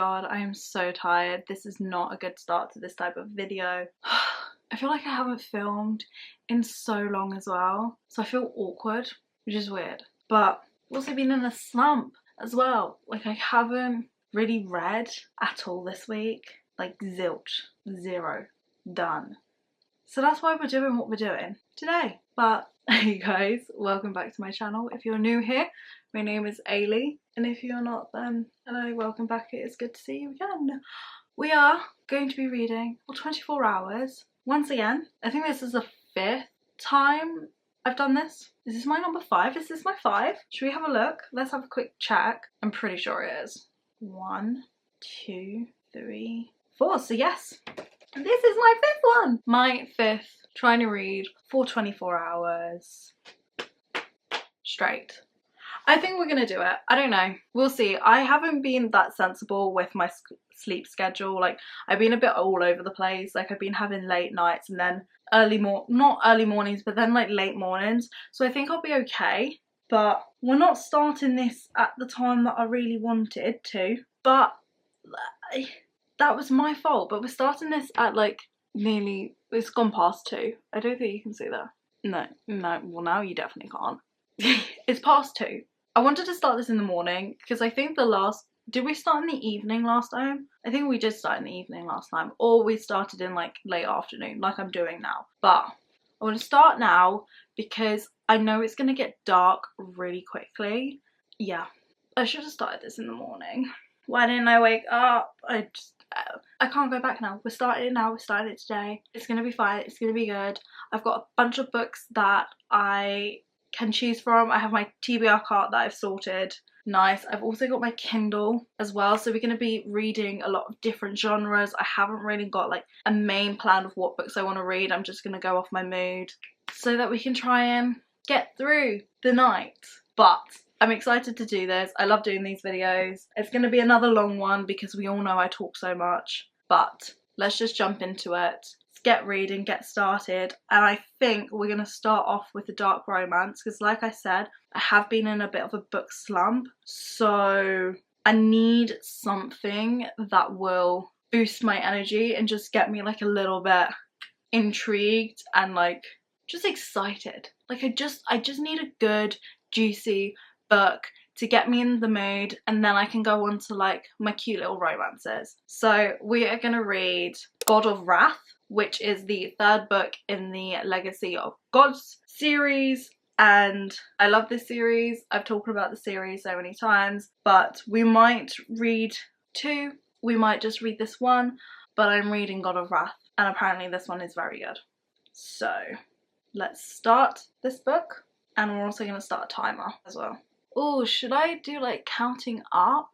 god, I am so tired. This is not a good start to this type of video. I feel like I haven't filmed in so long as well, so I feel awkward, which is weird. But I've also been in a slump as well. Like, I haven't really read at all this week. Like, zilch. Zero. Done. So that's why we're doing what we're doing today. But hey guys, welcome back to my channel. If you're new here, my name is Eilidh, and if you're not, then hello, welcome back. It is good to see you again. We are going to be reading for 24 hours once again. I think this is the 5th time I've done this. Is this my number 5? Is this my 5? Should we have a look? Let's have a quick check. I'm pretty sure it is. 1, 2, 3, 4. So yes, this is my 5th one. My 5th trying to read for 24 hours straight. I think we're gonna do it. I don't know. We'll see. I haven't been that sensible with my sleep schedule. Like, I've been a bit all over the place. Like, I've been having late nights and then not early mornings, but then like late mornings. So I think I'll be okay. But we're not starting this at the time that I really wanted to. But that was my fault. But we're starting this at like nearly, it's gone past 2. I don't think you can see that. No, well now you definitely can't. It's past 2. I wanted to start this in the morning because I think did we start in the evening last time? I think we did start in the evening last time, or we started in like late afternoon like I'm doing now. But I want to start now because I know it's going to get dark really quickly. Yeah, I should have started this in the morning. Why didn't I wake up? I can't go back now. We're starting it now. We're starting it today. It's going to be fine. It's going to be good. I've got a bunch of books that I can choose from. I have my TBR cart that I've sorted. Nice. I've also got my Kindle as well, so we're going to be reading a lot of different genres. I haven't really got like a main plan of what books I want to read. I'm just going to go off my mood so that we can try and get through the night. But I'm excited to do this. I love doing these videos. It's going to be another long one because we all know I talk so much, but let's just jump into it. Get reading, get started, and I think we're going to start off with a dark romance because, like I said, I have been in a bit of a book slump, so I need something that will boost my energy and just get me like a little bit intrigued and like just excited. Like I just need a good juicy book to get me in the mood, and then I can go on to like my cute little romances. So we are going to read God of Wrath, which is the 3rd book in the Legacy of Gods series, and I love this series. I've talked about the series so many times, but we might read 2, we might just read this one, but I'm reading God of Wrath, and apparently this one is very good. So let's start this book, and we're also going to start a timer as well. Oh, should I do like counting up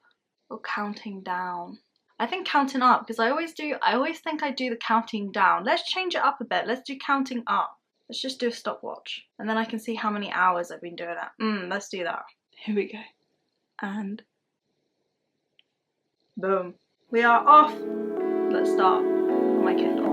or counting down? I think counting up, because I always think I do the counting down. Let's change it up a bit. Let's do counting up. Let's just do a stopwatch. And then I can see how many hours I've been doing it. Let's do that. Here we go. And boom. We are off. Let's start on my Kindle.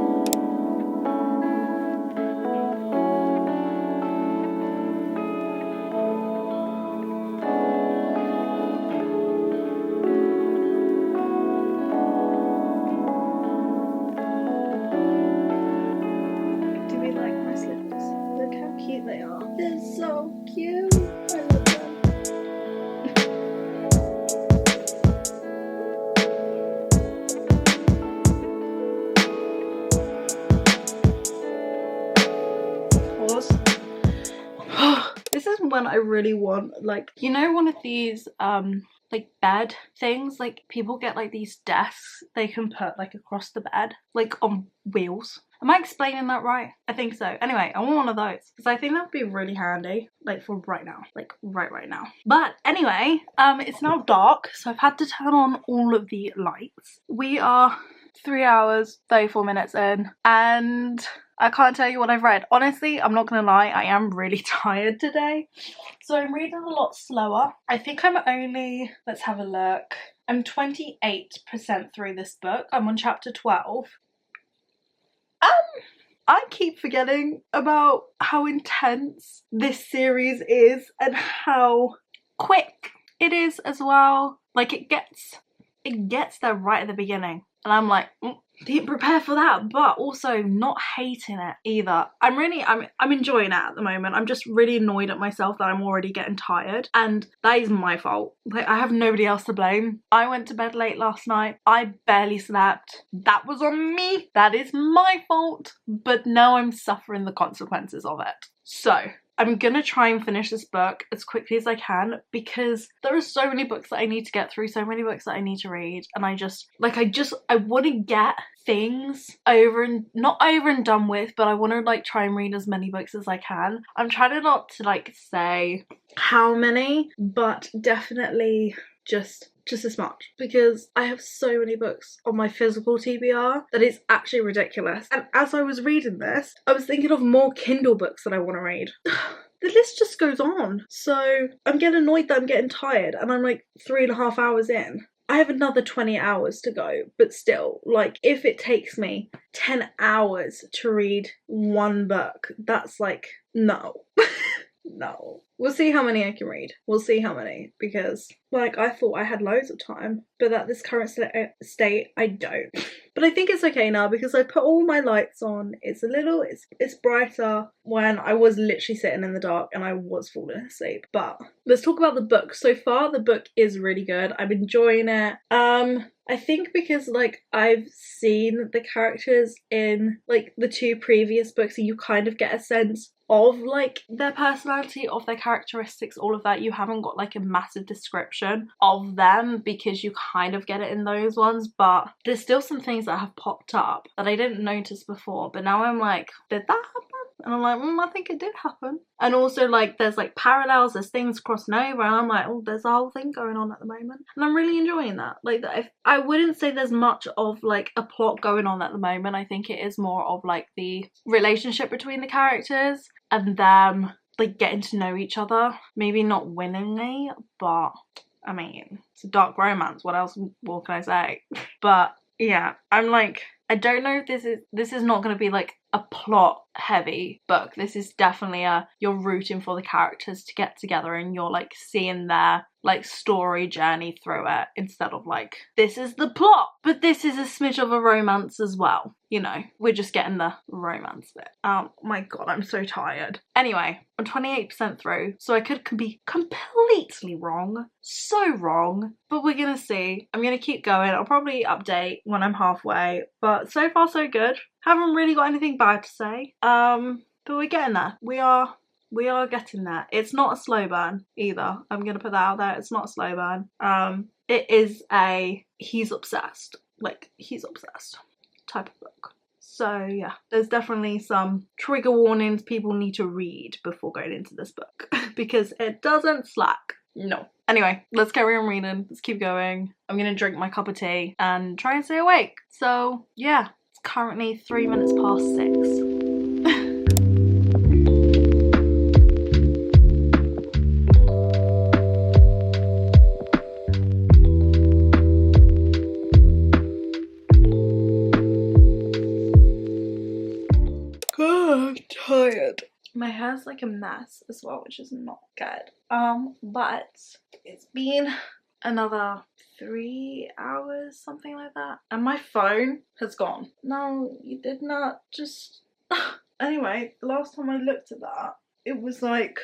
They are. They're so cute. I love them. Pause. This is when I really want, like, you know, one of these like bed things, like people get like these desks they can put like across the bed, like on wheels. Am I explaining that right? I think so. Anyway, I want one of those because I think that would be really handy, like for right now, like right now. But anyway, it's now dark, so I've had to turn on all of the lights. We are 3 hours, 34 minutes in, and I can't tell you what I've read. Honestly, I'm not gonna lie, I am really tired today. So I'm reading a lot slower. I think I'm only, let's have a look. I'm 28% through this book. I'm on chapter 12. I keep forgetting about how intense this series is and how quick it is as well. Like, it gets it gets there right at the beginning. And I'm like, didn't prepare for that, but also not hating it either. I'm enjoying it at the moment. I'm just really annoyed at myself that I'm already getting tired, and that is my fault. Like, I have nobody else to blame. I went to bed late last night. I barely slept. That was on me. That is my fault. But now I'm suffering the consequences of it. So I'm gonna try and finish this book as quickly as I can, because there are so many books that I need to get through, so many books that I need to read, and I want to get things not over and done with, but I want to like try and read as many books as I can. I'm trying not to like say how many, but definitely just as much, because I have so many books on my physical TBR that it's actually ridiculous. And as I was reading this, I was thinking of more Kindle books that I want to read. The list just goes on. So I'm getting annoyed that I'm getting tired, and I'm like 3.5 hours in. I have another 20 hours to go, but still, like, if it takes me 10 hours to read one book, that's like, no. No. We'll see how many I can read. We'll see how many, because, like, I thought I had loads of time, but at this current state, I don't. But I think it's okay now, because I put all my lights on. It's brighter, when I was literally sitting in the dark and I was falling asleep. But let's talk about the book. So far, the book is really good. I'm enjoying it. I think because, like, I've seen the characters in, like, the 2 previous books, and you kind of get a sense of, like, their personality, of their characteristics, all of that. You haven't got, like, a massive description of them, because you kind of get it in those ones, but there's still some things that have popped up that I didn't notice before, but now I'm like, did that happen? And I'm like, I think it did happen. And also, like, there's like parallels, there's things crossing over, and I'm like, oh, there's a whole thing going on at the moment, and I'm really enjoying that. Like, I wouldn't say there's much of like a plot going on at the moment. I think it is more of like the relationship between the characters and them like getting to know each other. Maybe not willingly, but I mean, it's a dark romance. What can I say? But yeah, I'm like, I don't know if this is not going to be like a plot heavy book. This is definitely you're rooting for the characters to get together, and you're like seeing their like story journey through it, instead of like, this is the plot, but this is a smidge of a romance as well. You know, we're just getting the romance bit. Oh my god, I'm so tired. Anyway, I'm 28% through, so I could be completely wrong. So wrong. But we're gonna see. I'm gonna keep going. I'll probably update when I'm halfway. But so far so good. Haven't really got anything bad to say. But we're getting there. We are getting there. It's not a slow burn either. I'm gonna put that out there. It's not a slow burn. It is a he's obsessed type of book. So yeah, there's definitely some trigger warnings people need to read before going into this book, because it doesn't slack. No. Anyway, let's carry on reading. Let's keep going. I'm gonna drink my cup of tea and try and stay awake. So yeah, it's currently 3 minutes past 6. I'm tired. My hair's like a mess as well, which is not good. But it's been another 3 hours, something like that, and my phone has gone. No, you did not just... Anyway, the last time I looked at that, it was like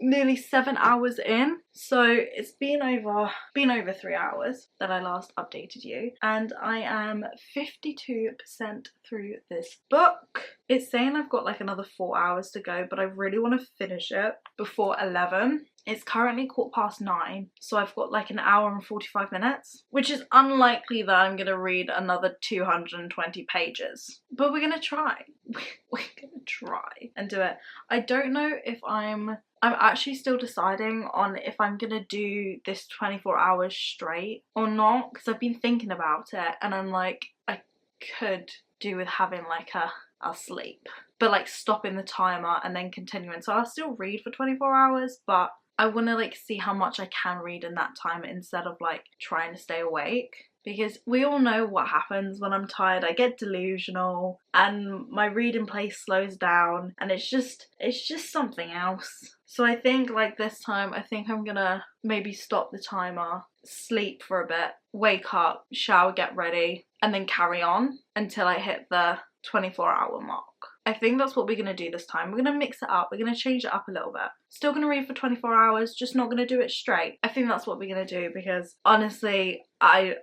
nearly 7 hours in, so it's been over 3 hours that I last updated you, and I am 52% through this book. It's saying I've got like another 4 hours to go, but I really want to finish it before 11. It's currently 9:15, so I've got like an hour and 45 minutes, which is unlikely that I'm gonna read another 220 pages, but we're gonna try. We're gonna try and do it. I don't know if I'm actually still deciding on if I'm gonna do this 24 hours straight or not, because I've been thinking about it, and I'm like, I could do with having like a sleep, but like stopping the timer and then continuing. So I'll still read for 24 hours, but I want to like see how much I can read in that time, instead of like trying to stay awake, because we all know what happens when I'm tired. I get delusional and my reading pace slows down, and it's just something else. So I think like this time, I think I'm gonna maybe stop the timer sleep for a bit, wake up, shower, get ready, and then carry on until I hit the 24-hour mark. I think that's what we're going to do this time. We're going to mix it up. We're going to change it up a little bit. Still going to read for 24 hours, just not going to do it straight. I think that's what we're going to do because honestly, I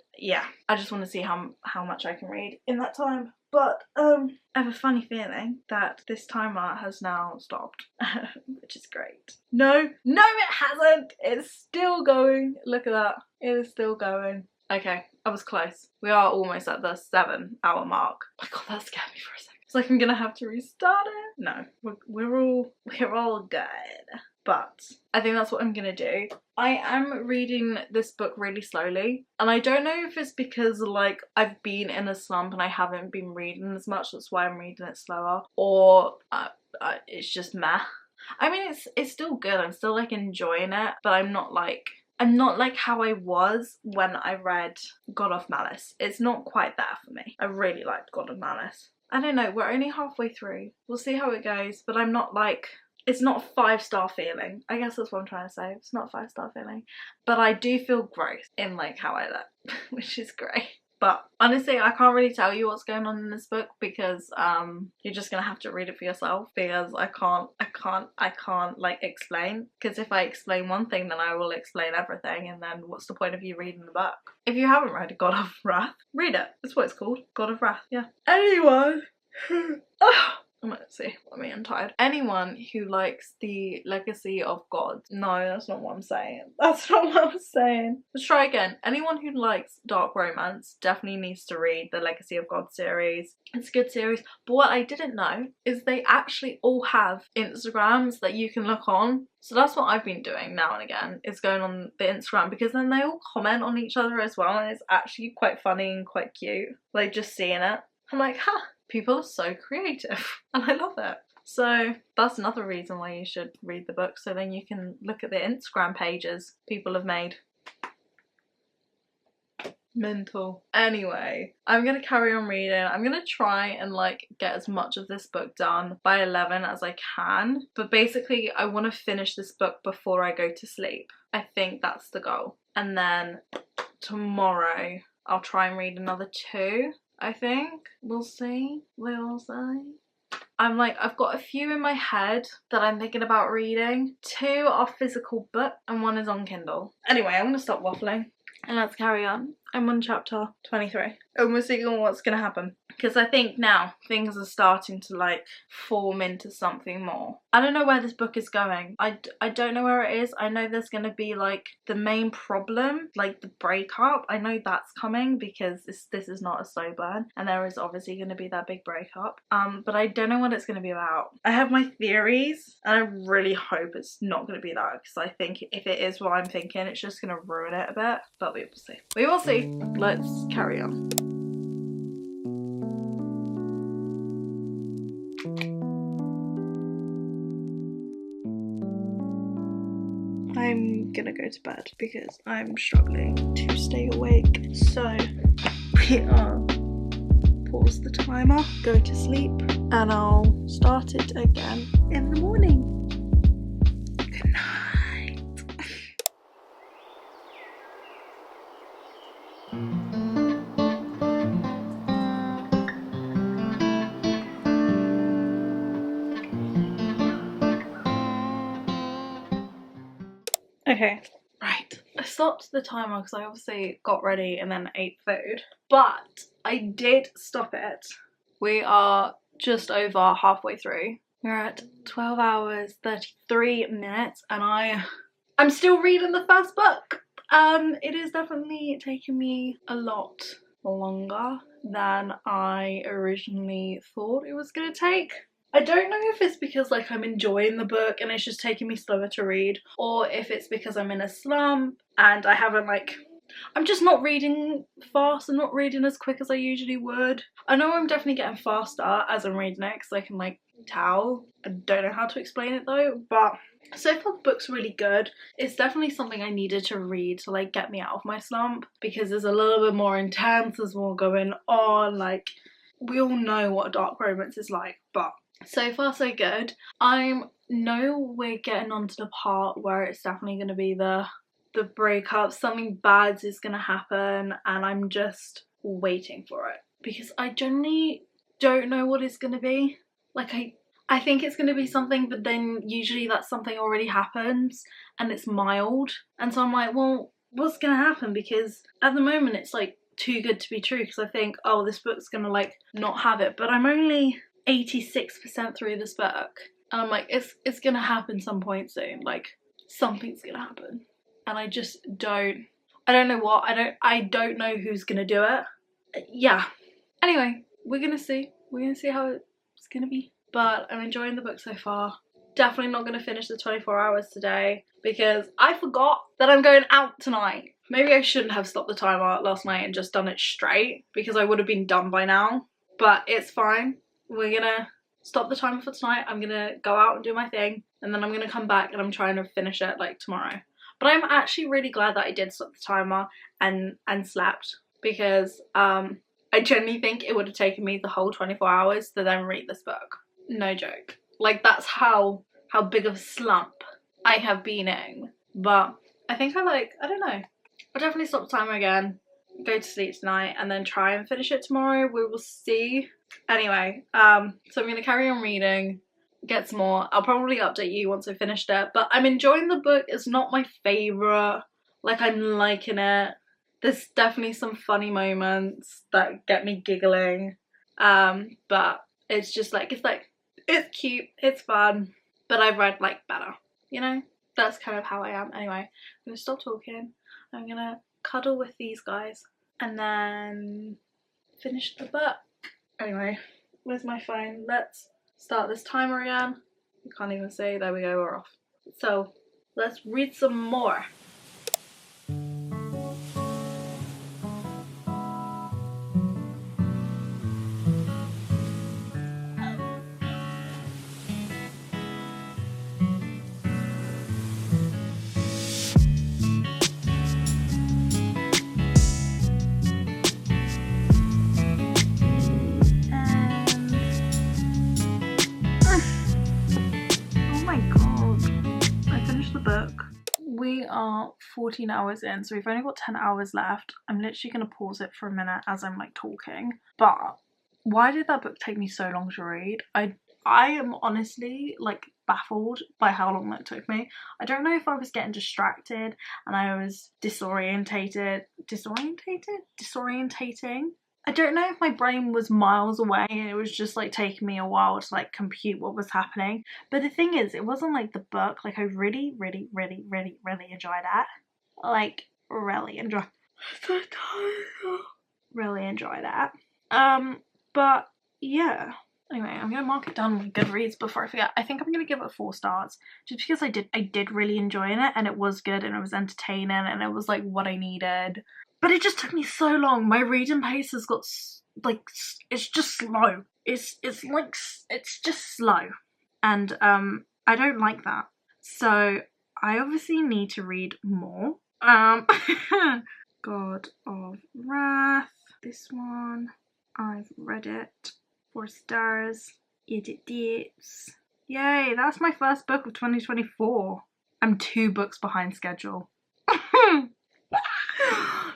just want to see how much I can read in that time. But I have a funny feeling that this timer has now stopped, which is great. No, it hasn't. It's still going. Look at that. It is still going. Okay, I was close. We are almost at the 7-hour mark. Oh my god, that scared me for a second. It's like I'm gonna have to restart it. No, we're all good. But I think that's what I'm gonna do. I am reading this book really slowly, and I don't know if it's because like I've been in a slump and I haven't been reading as much, that's why I'm reading it slower, or it's just meh. I mean, it's still good. I'm still like enjoying it, but I'm not like how I was when I read God of Malice. It's not quite there for me. I really liked God of Malice. I don't know, we're only halfway through. We'll see how it goes, but I'm not like, it's not a 5-star feeling. I guess that's what I'm trying to say. It's not a 5-star feeling. But I do feel growth in like how I look, which is great. But honestly, I can't really tell you what's going on in this book because you're just gonna have to read it for yourself, because I can't like explain, because if I explain one thing then I will explain everything, and then what's the point of you reading the book? If you haven't read God of Wrath, read it. That's what it's called. God of Wrath, yeah. Anyone let's see, I'm tired. Anyone who likes the Legacy of God. No, that's not what I'm saying. That's not what I'm saying. Let's try again. Anyone who likes dark romance definitely needs to read the Legacy of God series. It's a good series. But what I didn't know is they actually all have Instagrams that you can look on. So that's what I've been doing now and again, is going on the Instagram, because then they all comment on each other as well, and it's actually quite funny and quite cute. Like just seeing it. I'm like, ha! People are so creative and I love it. So that's another reason why you should read the book, so then you can look at the Instagram pages people have made. Mental. Anyway, I'm gonna carry on reading. I'm gonna try and like get as much of this book done by 11 as I can, but basically I want to finish this book before I go to sleep. I think that's the goal. And then tomorrow I'll try and read another 2. I think. We'll see. We'll see. I've got a few in my head that I'm thinking about reading. 2 are physical books and 1 is on Kindle. Anyway, I'm gonna stop waffling and let's carry on. I'm on chapter 23 and we're seeing what's gonna happen, because I think now things are starting to like form into something more. I don't know where this book is going. I don't know where it is. I know there's gonna be like the main problem, like the breakup. I know that's coming because this is not a slow burn, and there is obviously gonna be that big breakup. But I don't know what it's gonna be about. I have my theories and I really hope it's not gonna be that, because I think if it is what I'm thinking, it's just gonna ruin it a bit. But we will see. We will see. Let's carry on. I'm gonna go to bed because I'm struggling to stay awake. So we are pause the timer, go to sleep, and I'll start it again in the morning. Good night. Okay, right. I stopped the timer because I obviously got ready and then ate food, but I did stop it. We are just over halfway through. We're at 12 hours 33 minutes and I'm still reading the first book. It is definitely taking me a lot longer than I originally thought it was gonna take. I don't know if it's because like I'm enjoying the book and it's just taking me slower to read, or if it's because I'm in a slump and I haven't I'm just not reading fast. I'm not reading as quick as I usually would. I know I'm definitely getting faster as I'm reading it because I can like tell. I don't know how to explain it though, but so far the book's really good. It's definitely something I needed to read to like get me out of my slump, because there's a little bit more intense, there's more going on. Like, we all know what a dark romance is like, but so far so good. I know we're getting on to the part where it's definitely going to be the the breakup. Something bad is gonna happen and I'm just waiting for it because I genuinely don't know what it's gonna be. Like I think it's gonna be something, but then usually that something already happens and it's mild, and so I'm like, well, what's gonna happen? Because at the moment it's like too good to be true, because I think, oh, this book's gonna like not have it, but I'm only 86% through this book and I'm like, it's gonna happen some point soon. Like something's gonna happen and I just don't know what. I don't know who's gonna do it. Yeah, anyway, we're gonna see how it's gonna be, but I'm enjoying the book so far. Definitely not gonna finish the 24 hours today because I forgot that I'm going out tonight. Maybe I shouldn't have stopped the timer last night and just done it straight, because I would have been done by now, but it's fine. We're gonna stop the timer for tonight. I'm gonna go out and do my thing, and then I'm gonna come back and I'm trying to finish it like tomorrow. But I'm actually really glad that I did stop the timer and slept, because I genuinely think it would have taken me the whole 24 hours to then read this book. No joke. Like, that's how big of a slump I have been in. But I think I don't know. I'll definitely stop the timer again, go to sleep tonight, and then try and finish it tomorrow. We will see. Anyway, so I'm gonna carry on reading, get some more. I'll probably update you once I finished it, but I'm enjoying the book. It's not my favourite. Like, I'm liking it. There's definitely some funny moments that get me giggling. But it's just like, it's cute, it's fun, but I've read like better, you know? That's kind of how I am. Anyway, I'm gonna stop talking. I'm gonna cuddle with these guys and then finish the book. Anyway, where's my phone? Let's start this timer again. You can't even see. There we go, we're off. So let's read some more. We are 14 hours in, so we've only got 10 hours left. I'm literally going to pause it for a minute as I'm like talking. But why did that book take me so long to read? I am honestly like baffled by how long that took me. I don't know if I was getting distracted and I was disorientating. I don't know if my brain was miles away and it was just like taking me a while to like compute what was happening. But the thing is, it wasn't like the book. Like, I really enjoyed it. Like, really enjoyed it. But yeah. Anyway, I'm gonna mark it down on Goodreads before I forget. I think I'm gonna give it 4 stars, just because I did really enjoy it, and it was good and it was entertaining and it was like what I needed. But it just took me so long. My reading pace has got like, it's just slow. It's just slow, and I don't like that. So I obviously need to read more. God of Wrath. This one, I've read it. 4 stars. Edit dates. Yay, that's my first book of 2024. I'm 2 books behind schedule.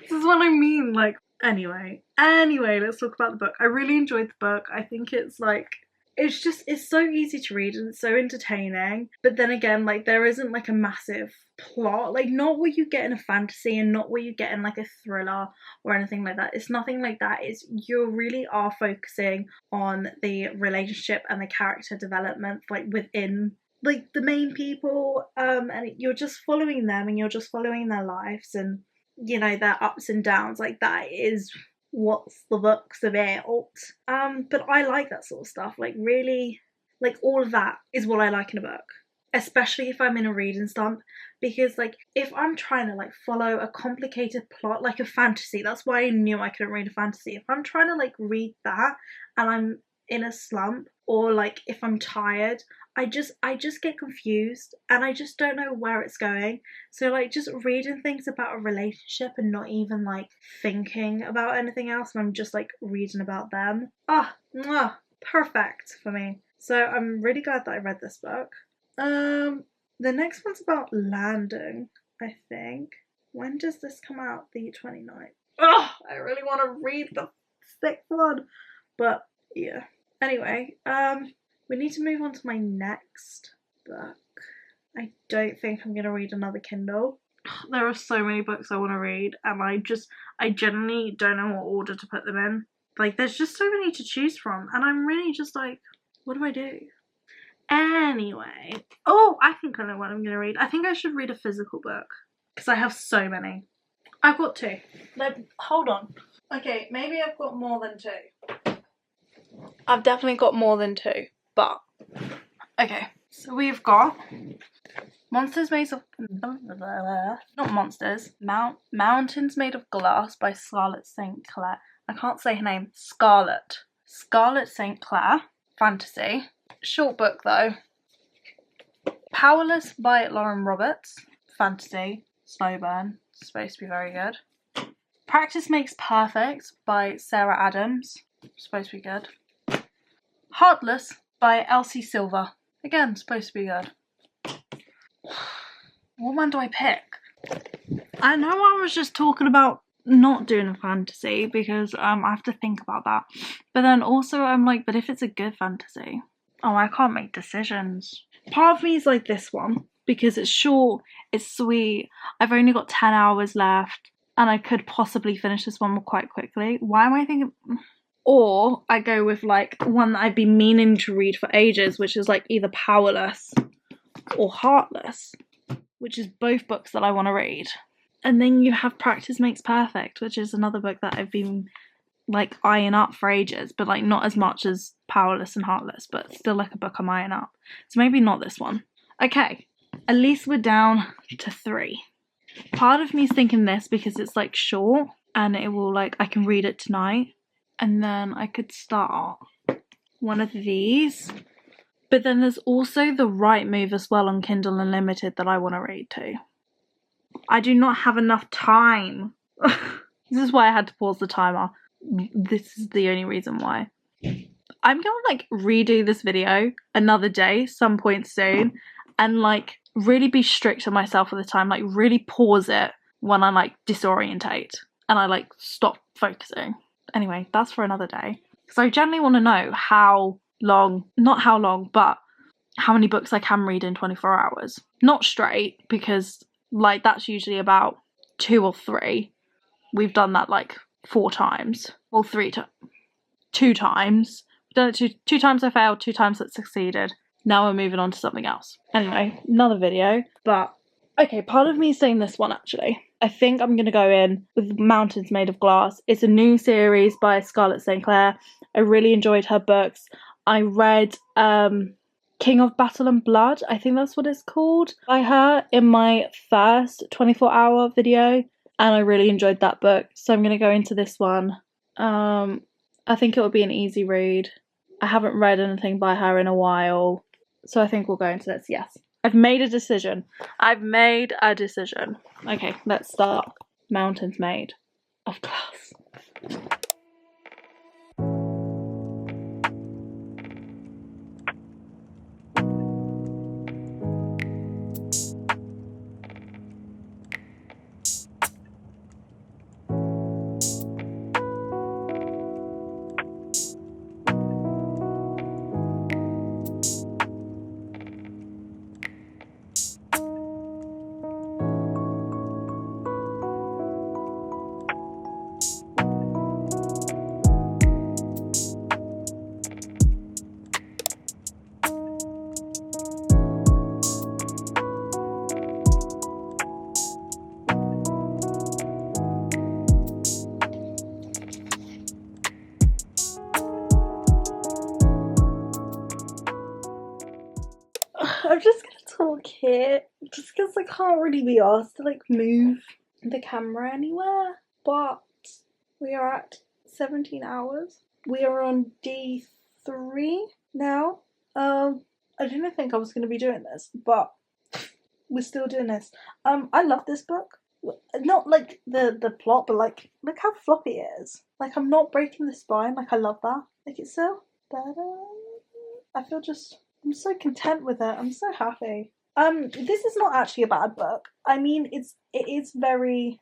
This is what I mean. Like, anyway, let's talk about the book. I really enjoyed the book. I think it's like, it's so easy to read and it's so entertaining, but then again, like, there isn't like a massive plot, like not what you get in a fantasy and not what you get in like a thriller or anything like that. It's nothing like that. It's, you really are focusing on the relationship and the character development, like within like the main people, and you're just following them and you're just following their lives and, you know, their ups and downs. Like, that is what's the book's about. But I like that sort of stuff. Like, really, like, all of that is what I like in a book, especially if I'm in a reading slump, because like, if I'm trying to like follow a complicated plot like a fantasy, that's why I knew I couldn't read a fantasy. If I'm trying to like read that and I'm in a slump, or like if I'm tired, I just get confused and I just don't know where it's going. So like, just reading things about a relationship and not even like thinking about anything else, and I'm just like reading about them. Perfect for me. So I'm really glad that I read this book. The next one's about landing, I think. When does this come out? The 29th. Oh, I really want to read the 6th one. But yeah. Anyway, we need to move on to my next book. I don't think I'm gonna read another Kindle. There are so many books I want to read, and I genuinely don't know what order to put them in. Like, there's just so many to choose from, and I'm really just like, what do I do? Anyway, oh, I think I know what I'm gonna read. I think I should read a physical book, because I have so many. I've got 2. Hold on. Okay, maybe I've got more than 2. I've definitely got more than 2, but okay. So we've got Monsters Made of... Not Monsters. Mountains Made of Glass by Scarlett St. Clair. I can't say her name. Scarlett St. Clair. Fantasy. Short book though. Powerless by Lauren Roberts. Fantasy. Slow burn. Supposed to be very good. Practice Makes Perfect by Sarah Adams. Supposed to be good. Heartless by Elsie Silver. Again, supposed to be good. What one do I pick? I know I was just talking about not doing a fantasy because I have to think about that. But then also I'm like, but if it's a good fantasy, oh, I can't make decisions. Part of me is like this one because it's short, it's sweet, I've only got 10 hours left and I could possibly finish this one quite quickly. Why am I thinking... Or I go with like one that I've been meaning to read for ages, which is like either Powerless or Heartless, which is both books that I want to read. And then you have Practice Makes Perfect, which is another book that I've been like eyeing up for ages, but like not as much as Powerless and Heartless, but still like a book I'm eyeing up. So maybe not this one. Okay, at least we're down to 3. Part of me is thinking this because it's like short and it will like, I can read it tonight. And then I could start one of these. But then there's also The Right Move as well on Kindle Unlimited that I want to read too. I do not have enough time. This is why I had to pause the timer. This is the only reason why. I'm gonna like redo this video another day, some point soon, and like really be strict on myself with the time. Like really pause it when I like disorientate and I like stop focusing. Anyway, that's for another day. Because I generally want to know how long, not how long, but how many books I can read in 24 hours. Not straight, because like that's usually about 2 or 3. We've done that like 4 times. Well, 2 times. We've done it 2 times I failed, 2 times that succeeded. Now we're moving on to something else. Anyway, another video. But, okay, part of me is saying this one actually. I think I'm going to go in with Mountains Made of Glass. It's a new series by Scarlett St. Clair. I really enjoyed her books. I read King of Battle and Blood, I think that's what it's called, by her in my first 24-hour video. And I really enjoyed that book. So I'm going to go into this one. I think it will be an easy read. I haven't read anything by her in a while. So I think we'll go into this, yes. I've made a decision. Okay, let's start. Mountains Made of Glass. I'm just gonna talk here, just because I can't really be asked to like move the camera anywhere, but we are at 17 hours. We are on D3 now. I didn't think I was going to be doing this, but we're still doing this. I love this book. Not like the plot, but like, look how floppy it is. Like, I'm not breaking the spine. Like, I love that. Like, it's so better. I feel just, I'm so content with it. I'm so happy. This is not actually a bad book. I mean, it is very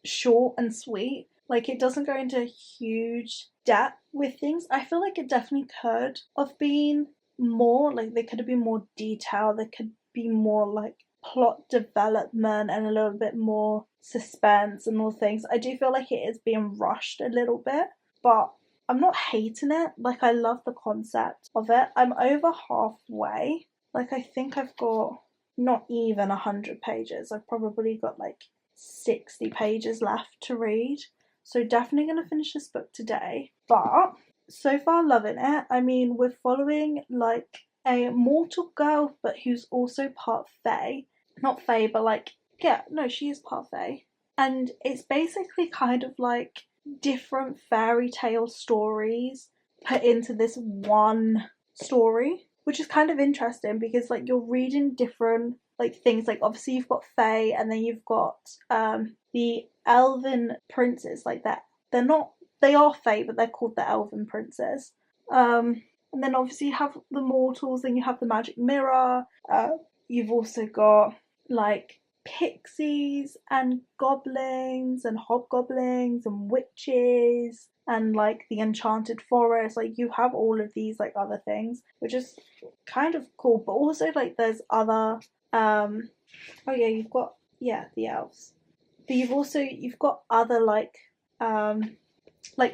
short and sweet. Like, it doesn't go into huge depth with things. I feel like it definitely could have been more, like, there could have been more detail, there could be more, like, plot development and a little bit more suspense and all things. I do feel like it is being rushed a little bit, but I'm not hating it. Like, I love the concept of it. I'm over halfway. Like, I think I've got not even 100 pages. I've probably got like 60 pages left to read. So definitely going to finish this book today. But so far loving it. I mean, we're following like a mortal girl, but who's also part fae. Not fae, but like, yeah, no, she is part fae. And it's basically kind of like different fairy tale stories put into this one story, which is kind of interesting because like you're reading different like things. Like obviously you've got fae, and then you've got the elven princes. Like that, they are fae, but they're called the elven princes. And then obviously you have the mortals, and you have the magic mirror. You've also got like pixies and goblins and hobgoblins and witches and like the enchanted forest. Like you have all of these like other things, which is kind of cool. But also like there's other oh yeah, you've got, yeah, the elves. But you've got other like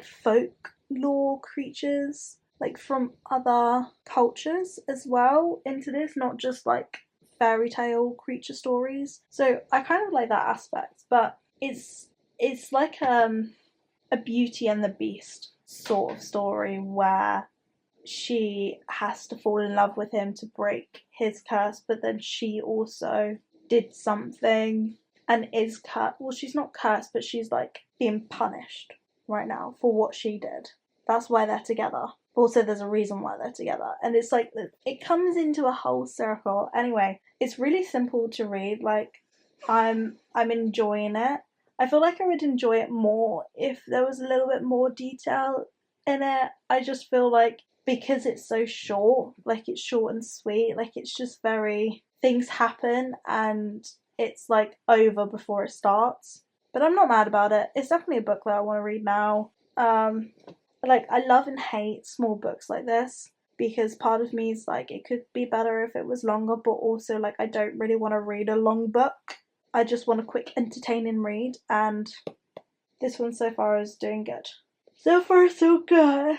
folklore creatures like from other cultures as well into this, not just like fairy tale creature stories. So I kind of like that aspect, but it's like a Beauty and the Beast sort of story where she has to fall in love with him to break his curse, but then she also did something and is cursed. Well, she's not cursed, but she's like being punished right now for what she did. That's why they're together. Also, there's a reason why they're together, and it's like it comes into a whole circle. Anyway, it's really simple to read. Like, I'm enjoying it. I feel like I would enjoy it more if there was a little bit more detail in it. I just feel like because it's so short, like it's short and sweet, like it's just very, things happen and it's like over before it starts. But I'm not mad about it. It's definitely a book that I want to read now. Like I love and hate small books like this because part of me is like it could be better if it was longer, but also like I don't really want to read a long book. I just want a quick entertaining read, and this one so far is doing good. So far so good.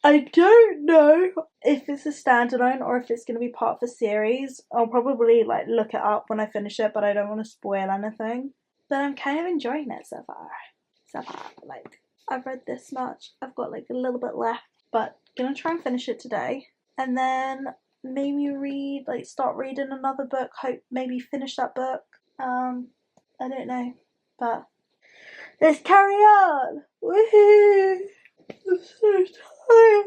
I don't know if it's a standalone or if it's going to be part of a series. I'll probably like look it up when I finish it, but I don't want to spoil anything. But I'm kind of enjoying it so far. Like I've read this much. I've got like a little bit left, but gonna try and finish it today, and then maybe start reading another book. Hope maybe finish that book. I don't know, but let's carry on. Woohoo! I'm so tired.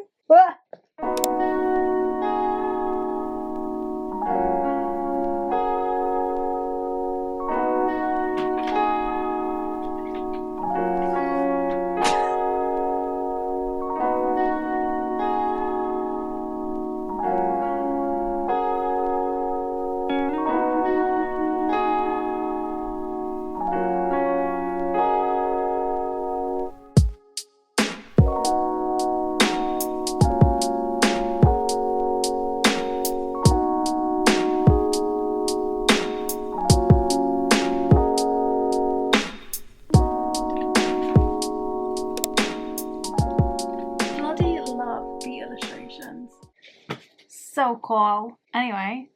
So cool. Anyway,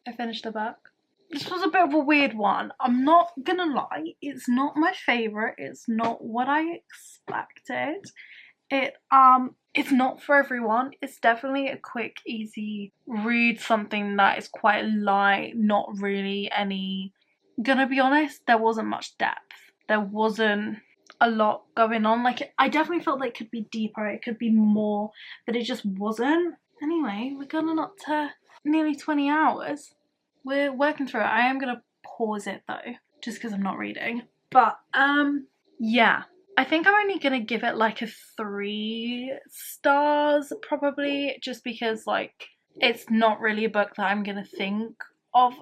I finished the book. This was a bit of a weird one. I'm not gonna lie, it's not my favourite. It's not what I expected. It's not for everyone. It's definitely a quick, easy read, something that is quite light, not really any... Gonna be honest, there wasn't much depth. There wasn't a lot going on. Like, I definitely felt like it could be deeper, it could be more, but it just wasn't. Anyway, we're going up to nearly 20 hours. We're working through it. I am going to pause it though, just because I'm not reading. But, yeah. I think I'm only going to give it like a 3 stars, probably, just because, like, it's not really a book that I'm gonna think of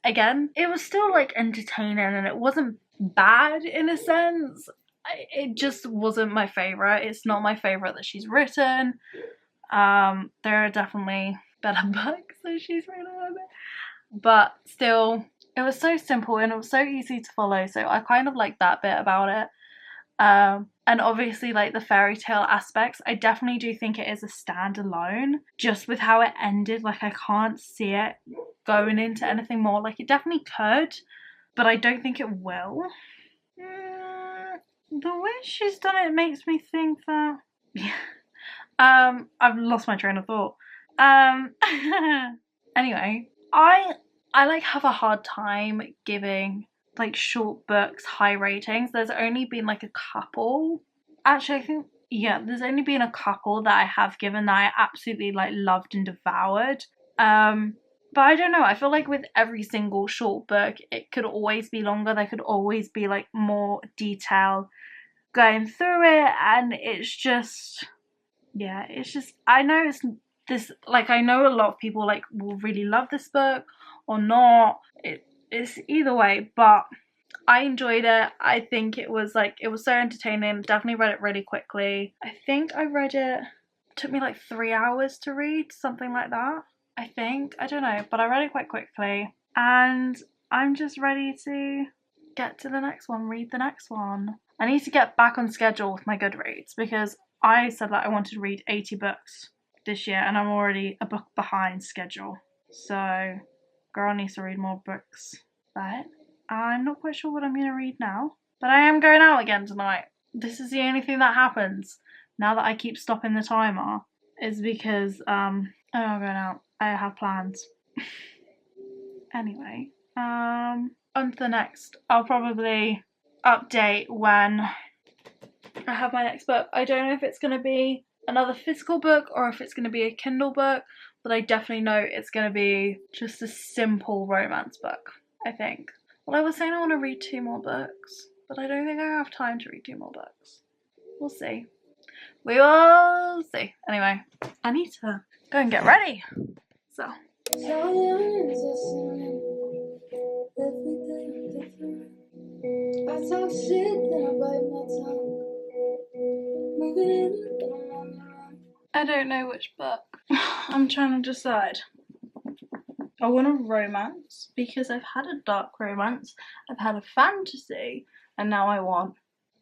again. It was still like entertaining and it wasn't bad in a sense. It just wasn't my favourite. It's not my favourite that she's written. There are definitely better books that she's written, but still, it was so simple and it was so easy to follow, so I kind of like that bit about it. And obviously, like, the fairy tale aspects, I definitely do think it is a standalone, just with how it ended. Like, I can't see it going into anything more. Like, it definitely could, but I don't think it will. The way she's done it makes me think that, I've lost my train of thought. Anyway, I like have a hard time giving like short books high ratings. There's only been like a couple. Actually, I think, yeah, there's only been a couple that I have given that I absolutely like loved and devoured. But I don't know, I feel like with every single short book, it could always be longer. There could always be like more detail going through it, and it's just, yeah, it's just, I know it's this, like, I know a lot of people like will really love this book or not. It's either way, but I enjoyed it. I think it was so entertaining. Definitely read it really quickly. I think I read it took me like 3 hours to read, something like that. I think, I don't know, but I read it quite quickly, and I'm just ready to get to the next one, read the next one. I need to get back on schedule with my Goodreads, because I said that I wanted to read 80 books this year, and I'm already a book behind schedule. So, girl needs to read more books. But I'm not quite sure what I'm going to read now. But I am going out again tonight. This is the only thing that happens now that I keep stopping the timer, is because, I'm going out. I have plans. Anyway, on to the next. I'll probably update when I have my next book. I don't know if it's going to be another physical book or if it's going to be a Kindle book, but I definitely know it's going to be just a simple romance book, I think. Well, I was saying I want to read 2 more books, but I don't think I have time to read 2 more books. We'll see. We will see. Anyway, I need to go and get ready. So. I talk shit, then I bite my tongue. I don't know which book. I'm trying to decide. I want a romance, because I've had a dark romance, I've had a fantasy, and now I want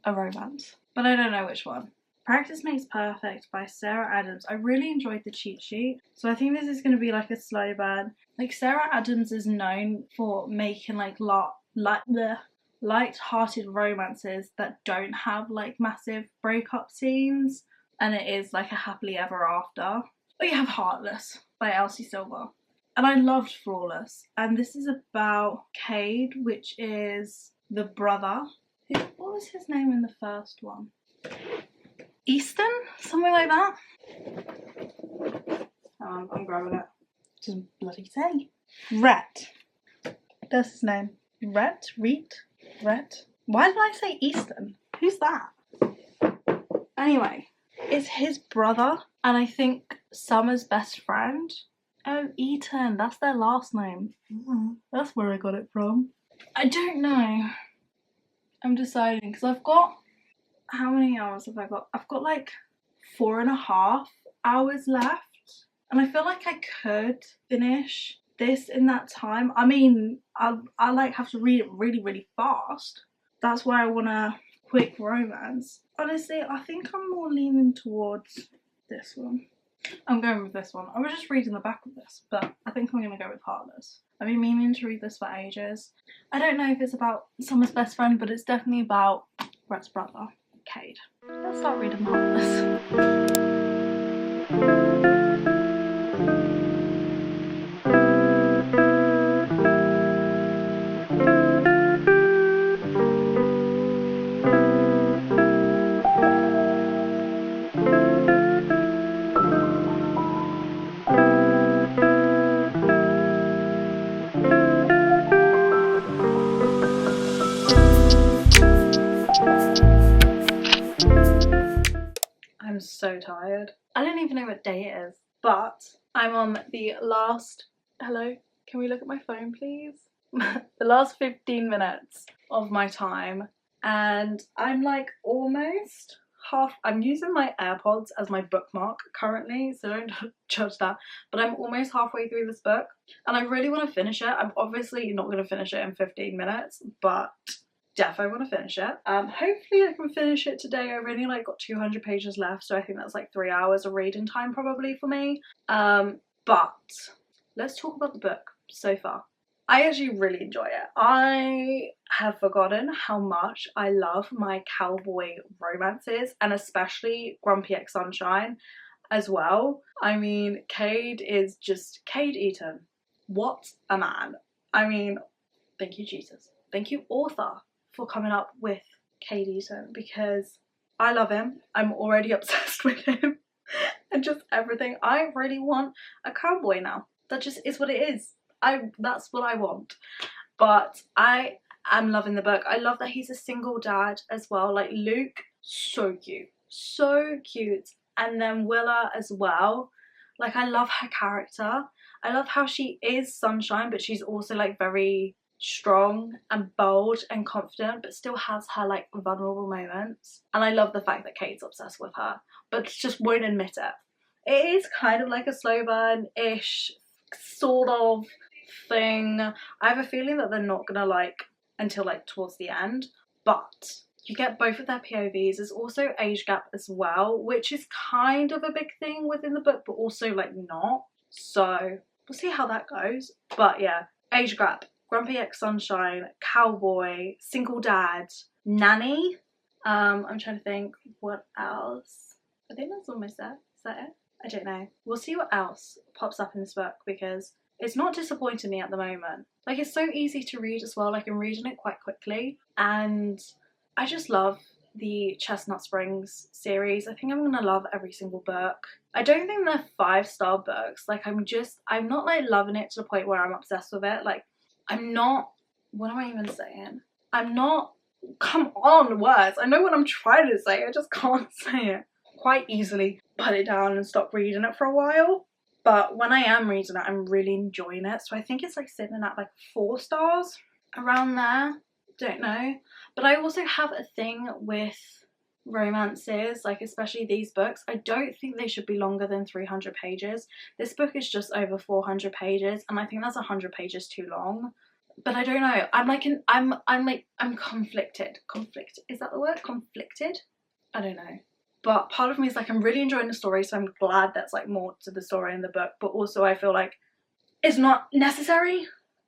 a romance. But I don't know which one. Practice Makes Perfect by Sarah Adams. I really enjoyed the cheat sheet, so I think this is going to be like a slow burn. Like, Sarah Adams is known for making like light-hearted romances that don't have like massive breakup scenes, and it is like a happily ever after. Or you have Heartless by Elsie Silver. And I loved Flawless. And this is about Cade, which is the brother. What was his name in the first one? Easton? Something like that? I'm grabbing it. Just bloody say. Rhett. That's his name. Rhett? Why did I say Easton? Who's that? Anyway, it's his brother, and I think Summer's best friend. Oh, Eaton, that's their last name. That's where I got it from. I don't know. I'm deciding, because I've got, how many hours have I got? I've got like 4.5 hours left, and I feel like I could finish this in that time. I mean, I like have to read it really, really fast. That's why I want a quick romance. Honestly, I think I'm more leaning towards this one. I'm going with this one. I was just reading the back of this, but I think I'm going to go with Heartless. I've been meaning to read this for ages. I don't know if it's about Summer's best friend, but it's definitely about Rhett's brother, Cade. Let's start reading Heartless. I'm so tired. I don't even know what day it is, but I'm on the last, hello, can we look at my phone please? The last 15 minutes of my time, and I'm like almost half, I'm using my AirPods as my bookmark currently, so don't judge that, but I'm almost halfway through this book and I really want to finish it. I'm obviously not going to finish it in 15 minutes, but definitely want to finish it. Hopefully I can finish it today. I've only like got 200 pages left, so I think that's like 3 hours of reading time probably for me. But let's talk about the book so far. I actually really enjoy it. I have forgotten how much I love my cowboy romances, and especially Grumpy X Sunshine as well. I mean, Cade is just Cade Eaton. What a man. I mean, thank you Jesus. Thank you author for coming up with Cade Eaton, because I love him. I'm already obsessed with him and just everything. I really want a cowboy now. That just is what it is. That's what I want. But I am loving the book. I love that he's a single dad as well. Like Luke, so cute. So cute. And then Willa as well. Like, I love her character. I love how she is Sunshine, but she's also like very strong and bold and confident, but still has her like vulnerable moments. And I love the fact that Kate's obsessed with her, but just won't admit it. It is kind of like a slow burn-ish sort of thing. I have a feeling that they're not gonna like until like towards the end, but you get both of their POVs. There's also age gap as well, which is kind of a big thing within the book, but also like not. So we'll see how that goes. But yeah, age gap, Grumpy X Sunshine, cowboy, single dad, nanny. I'm trying to think what else. I think that's almost there. Is that it? I don't know. We'll see what else pops up in this book, because it's not disappointing me at the moment. Like, it's so easy to read as well. Like, I'm reading it quite quickly, and I just love the Chestnut Springs series. I think I'm gonna love every single book. I don't think they're 5-star books. Like, I'm not like loving it to the point where I'm obsessed with it. Like, I'm not, what am I even saying? I'm not, come on, words. I know what I'm trying to say, I just can't say it. Quite easily put it down and stop reading it for a while. But when I am reading it, I'm really enjoying it. So I think it's like sitting at like 4 stars, around there. Don't know. But I also have a thing with romances, like especially these books. I don't think they should be longer than 300 pages. This book is just over 400 pages, and I think that's 100 pages too long. But I don't know. I'm conflicted. Conflict, is that the word? Conflicted? I don't know. But part of me is like, I'm really enjoying the story, so I'm glad there's like more to the story in the book. But also I feel like it's not necessary.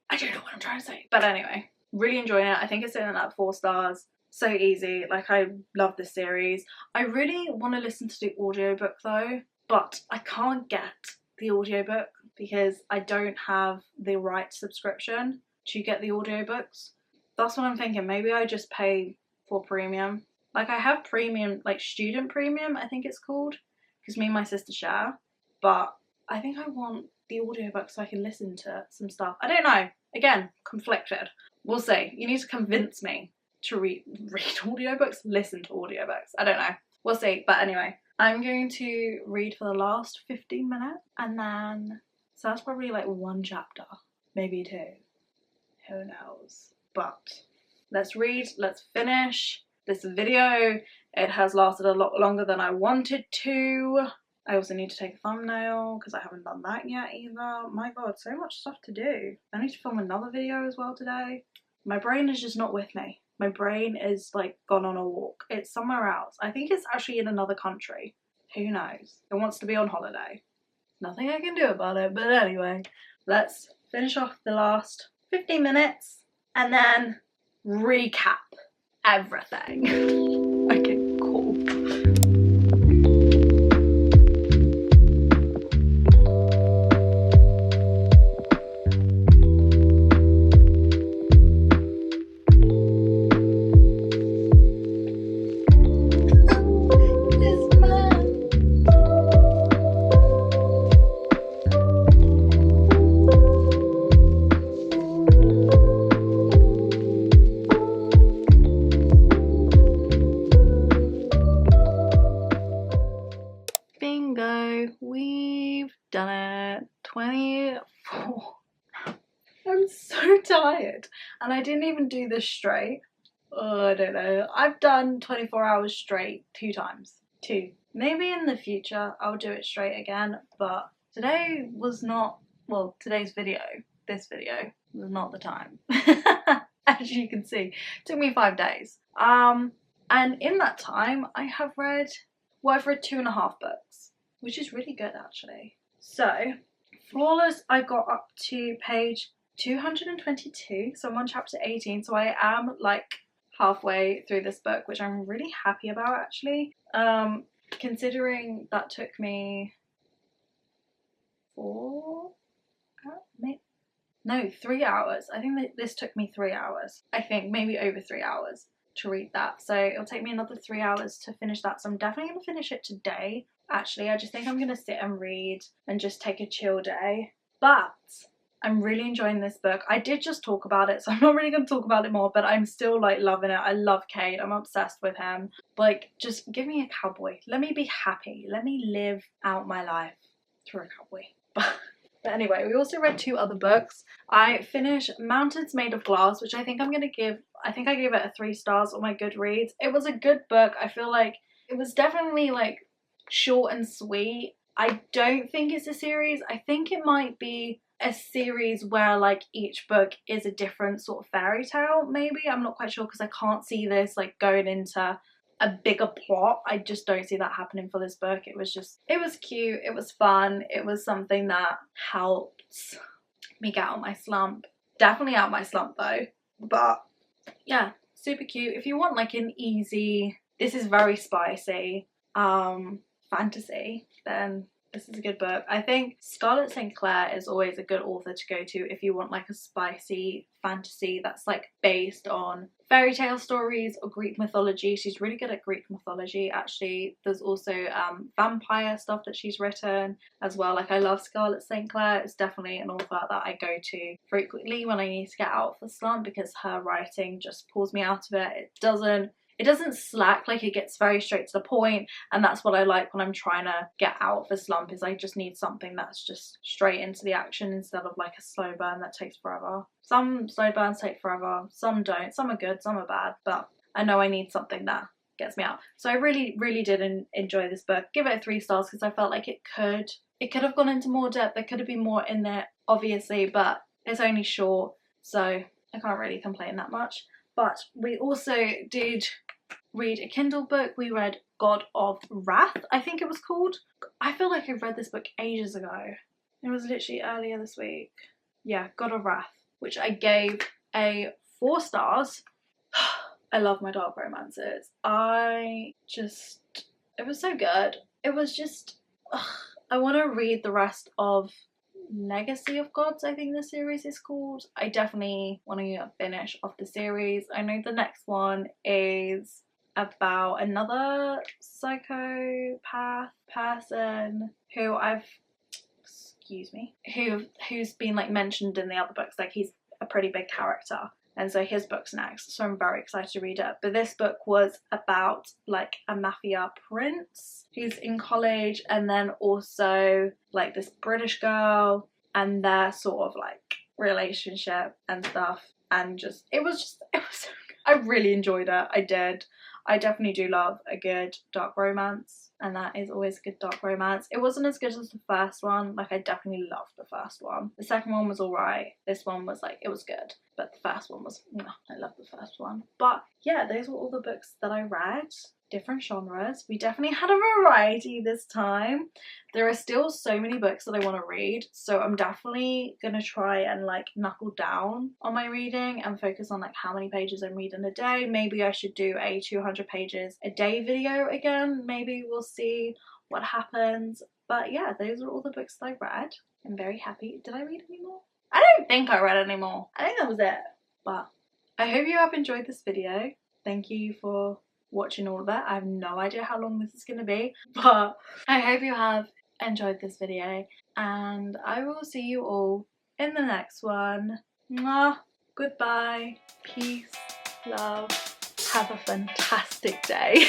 I don't know what I'm trying to say. But anyway, really enjoying it. I think it's sitting at 4 stars. So easy. Like, I love this series. I really want to listen to the audiobook though, but I can't get the audiobook because I don't have the right subscription to get the audiobooks. That's what I'm thinking. Maybe I just pay for premium. Like, I have premium, like student premium, I think it's called, because me and my sister share. But I think I want the audiobook so I can listen to some stuff. I don't know. Again, conflicted. We'll see. You need to convince me to read audiobooks, listen to audiobooks. I don't know. We'll see. But anyway, I'm going to read for the last 15 minutes, and then, so that's probably like 1 chapter, maybe 2. Who knows? But let's read, let's finish this video. It has lasted a lot longer than I wanted to. I also need to take a thumbnail because I haven't done that yet either. My god, so much stuff to do. I need to film another video as well today. My brain is just not with me. My brain is like gone on a walk. It's somewhere else. I think it's actually in another country. Who knows? It wants to be on holiday. Nothing I can do about it. But anyway, let's finish off the last 15 minutes and then recap everything. Okay, cool. I'm so tired, and I didn't even do this straight. Oh, I don't know. I've done 24 hours straight 2 times. 2. Maybe in the future I'll do it straight again, but today was not, well, today's video, this video, was not the time. As you can see, it took me 5 days. And in that time I have read, well, I've read 2.5 books, which is really good actually. So, Flawless, I got up to page 222, so I'm on chapter 18, so I am like halfway through this book, which I'm really happy about actually. Considering that took me 3 hours. I think that this took me 3 hours. I think maybe over 3 hours to read that. So it'll take me another 3 hours to finish that. So I'm definitely going to finish it today. Actually, I just think I'm going to sit and read and just take a chill day. But I'm really enjoying this book. I did just talk about it, so I'm not really going to talk about it more, but I'm still like loving it. I love Cade. I'm obsessed with him. Like, just give me a cowboy. Let me be happy. Let me live out my life through a cowboy. But anyway, we also read 2 other books. I finished Mountains Made of Glass, which I think I'm going to give, I think I gave it a 3 stars on my Goodreads. It was a good book. I feel like it was definitely like short and sweet. I don't think it's a series. I think it might be a series where like each book is a different sort of fairy tale, maybe. I'm not quite sure because I can't see this like going into a bigger plot. I just don't see that happening for this book. It was cute, it was fun, it was something that helped me get out of my slump. Definitely out of my slump though, but yeah, super cute. If you want like an easy, this is very spicy fantasy, then this is a good book. I think Scarlett St. Clair is always a good author to go to if you want like a spicy fantasy that's like based on fairy tale stories or Greek mythology. She's really good at Greek mythology actually. There's also vampire stuff that she's written as well. Like, I love Scarlett St. Clair. It's definitely an author that I go to frequently when I need to get out of the slump because her writing just pulls me out of it. It doesn't slack, like it gets very straight to the point, and that's what I like when I'm trying to get out of a slump, is I just need something that's just straight into the action instead of like a slow burn that takes forever. Some slow burns take forever, some don't, some are good, some are bad, but I know I need something that gets me out. So I really did enjoy this book. Give it a 3 stars because I felt like it could have gone into more depth. There could have been more in there, obviously, but it's only short, so I can't really complain that much. But we also did read a Kindle book. We read God of Wrath, I think it was called. I feel like I read this book ages ago. It was literally earlier this week. Yeah, God of Wrath, which I gave a 4 stars. I love my dark romances. It was so good. It was just, I want to read the rest of Legacy of Gods, I think the series is called. I definitely want to finish off the series. I know the next one is about another psychopath person who's been like mentioned in the other books. Like, he's a pretty big character, and so his book's next, so I'm very excited to read it. But this book was about like a mafia prince who's in college, and then also like this British girl and their sort of like relationship and stuff, and it was I really enjoyed it. I definitely do love a good dark romance, and that is always a good dark romance. It wasn't as good as the first one. Like, I definitely loved the first one. The second one was alright. This one was like, it was good. But the first one was, I love the first one. But yeah, those were all the books that I read. Different genres. We definitely had a variety this time. There are still so many books that I want to read, so I'm definitely gonna try and like knuckle down on my reading and focus on like how many pages I'm reading a day. Maybe I should do a 200 pages a day video again. Maybe we'll see what happens. But yeah, those are all the books that I read. I'm very happy. Did I read any more? I don't think I read any more. I think that was it. But I hope you have enjoyed this video. Thank you for watching all of it. I have no idea how long this is going to be, but I hope you have enjoyed this video, and I will see you all in the next one. Mwah. Goodbye, peace, love, have a fantastic day.